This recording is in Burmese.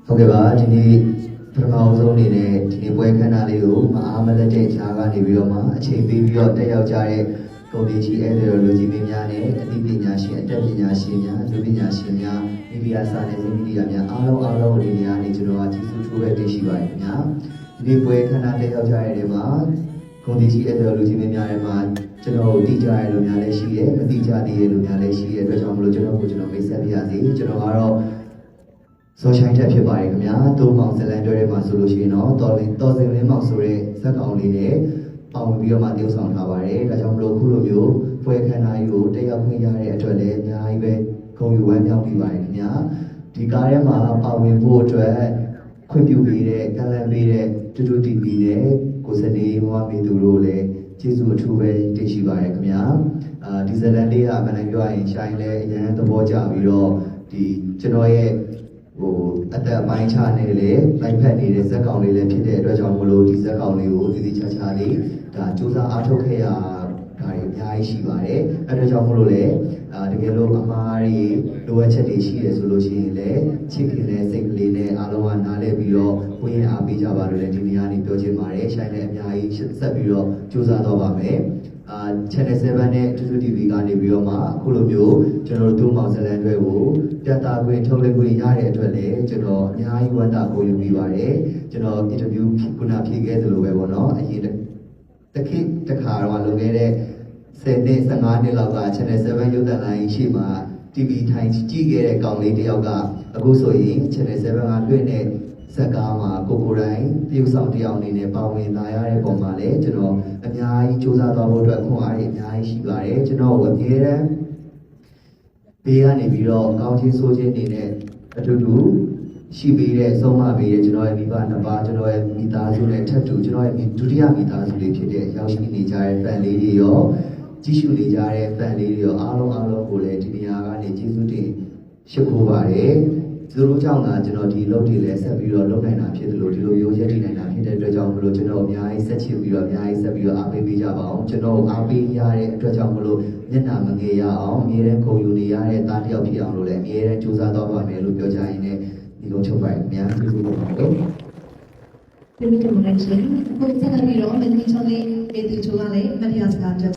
ဟုတ်ကဲ့ပါဒီနေ့ပထမဆုံးအနေနဲ့ဒီနေ့ပွဲခန်းနာလေးကိုမအားမလက်တဲ့ခြားကနေပြီးတော့မှအချိန်ပေးပြီးတော့တက်ရောက်ကြတဲ့ကုန်ပစ္စည်းဧည့်သည်တော်လူကြီးမင်းများနဲ့အသိပညာရှင်အတတ်ပညာရှင်များလူပညာရှင်များမီဒီယာစာနယ်ဇင်းမီဒီယာများအားလုံးဒီနေရာနေကျွန်တော်ကကျေးဇူးထူးပဲတင်ရှိပါတယ်ခင်ဗျာဒီနေ့ပွဲခန်းနာတက်ရောက်ကြတဲ့နေရာမှာကုန်ပစ္စည်းဧည့်သည်တော်လူကြီးမင်းများရဲ့မှာကျွန်တော်တို့သိကြရတဲ့လူများလည်းရှိတယ်မသိကြသေးတဲ့လူများလည်းရှိတဲ့အတွက်ကြောင့်မလို့ကျွန်တော်မိတ်ဆက်ပြရစီကျွန်တော်ကတော့ဆိုရှိုင်းတက်ဖြစ်ပါတယ်ခင်ဗျာတိုးမောင်ဇလန်ပြောရဲမှာဆိုလို့ရှိရင်တော့တော်စင်လင်းမောင်ဆိုတဲ့ဇက်ကောင်လေးနဲ့ပေါဝင်ပြီးတော့မှတည်ဆောင်ထားပါတယ်ဒါကြောင့်မလို့ခုလိုမျိုးပွဲခန်းနာကြီးကိုတက်ရောက်ခွင့်ရတဲ့အတွက်လည်းအများကြီးပဲဂုဏ်ယူဝမ်းမြောက်ပြီးပါတယ်ခင်ဗျာဒီကားထဲမှာပါဝင်ဖို့အတွက်ခွင့်ပြုပေးတဲ့ကလန်ပေးတဲ့တူတူတီဗီနဲ့ကိုစနေဘဝမီသူတို့လည်းကျေးဇူးအထူးပဲတင်ရှိပါတယ်ခင်ဗျာဒီဇလန်လေးကအမှန်တန်ပြောရရင်ရှိုင်းလဲအရန်သဘောကျပြီးတော့ဒီကျွန်တော်ရဲ့အသက်ပိုင်းခြားနေလေလိုက်ဖက်နေတဲ့ဇက်ကောင်လေးလည်းဖြစ်တဲ့အတွက်ကြောင့်မလို့ဒီဇက်ကောင်လေးကိုတည်တည်ချာချာလေးဒါစူးစမ်းအားထုတ်ခဲ့ရတာတွေအများကြီးရှိပါတယ်အဲ့ဒါကြောင့်မလို့လေတကယ်လို့အမားတွေလိုအပ်ချက်တွေရှိရဆိုလို့ရှိရင်လည်းချစ်ခင်တဲ့စိတ်ကလေးနဲ့အားလုံးကနားလည်ပြီးတော့ဝင်းအားပေးကြပါလို့လည်းဒီနေရာနေပြောချင်ပါတယ်ရှိုင်းလည်းအများကြီးဆက်ပြီးတော့စူးစမ်းတော့ပါမယ်channel 7နဲ့တူတူ TV ကနေပြီးတော့မှအခုလိုမျိုးကျွန်တော်တို့မောင်ဇလန်တွေကိုပြသခွင့်ထုတ်လွှင့်ခွင့်ရတဲ့အတွက်လည်းကျွန်တော်အများကြီးဝမ်းသာကိုယူပြီးပါတယ်ကျွန်တော် interview ခုနဖြေခဲ့သလိုပဲပေါ့နော်အရင်တစ်ခါတော့လုပ်ခဲ့တဲ့10နှစ်15နှစ်လောက်က channel 7ရုပ်သံလိုင်းရှိမှာ TV ထိုင်ကြည့်ခဲ့တဲ့ကောင်လေးတစ်ယောက်ကအခုဆိုရင် channel 7ကလွှင့်တဲ့ဇက်ကားမှာကိုတိုင်းတရုတ်ဆောင်တယောက်အနေနဲ့ပါဝင်လာရတဲ့ပုံမှာလည်းကျွန်တော်အများကြီးစူးစမ်းသွားဖို့အတွက်ခွန်အားတွေအများကြီးရှိပါတယ်ကျွန်တော်အမြဲတမ်းဘေးကနေပြီးတော့ကောင်းချင်းဆိုးချင်းနေနဲ့အတူတူရှိပေးတဲ့ဆုံးမပေးတဲ့ကျွန်တော်ရဲ့မိဘနှစ်ပါးကျွန်တော်ရဲ့မိသားစုနဲ့ထပ်တူကျွန်တော်ရဲ့ဒုတိယမိသားစုလေးဖြစ်တဲ့ရောက်ရှိနေကြတဲ့ fan လေးတွေရောကြည့်ရှုနေကြတဲ့ fan လေးတွေရောအားလုံးကိုလည်းဒီနေရာကနေကျေးဇူးတင်ရှိခိုးပါတယ်သူတို့ကြောင့်သာကျွန်တော်ဒီလုပ်တွေလည်းဆက်ပြီးတော့လုပ်နိုင်တာဖြစ်တယ်လို့ဒီလိုရိုးရက်တည်နိုင်တာဖြစ်တဲ့အတွက်ကြောင့်မလို့ကျွန်တော်အများကြီးဆက်ချစ်ပြီးတော့အများကြီးဆက်ပြီးတော့အားပေးပေးကြပါအောင်ကျွန်တော်အားပေးရတဲ့အတွက်ကြောင့်မလို့မျက်နှာမငယ်ရအောင်အမြဲတမ်းခုံယူနေရတဲ့သားတစ်ယောက်ဖြစ်အောင်လို့လည်းအမြဲတမ်းကြိုးစားတော့ပါမယ်လို့ပြောကြရင်လည်းဒီလိုချုပ်ပါတယ်အများကြီးကျေးဇူးတင်ပါတယ်ဒီလိုမျိုးလည်းရှင်ကိုစနေပြီးတော့မင်းကြီးချုံးလေးပေတီချိုးကလည်းမတရားစကားပြော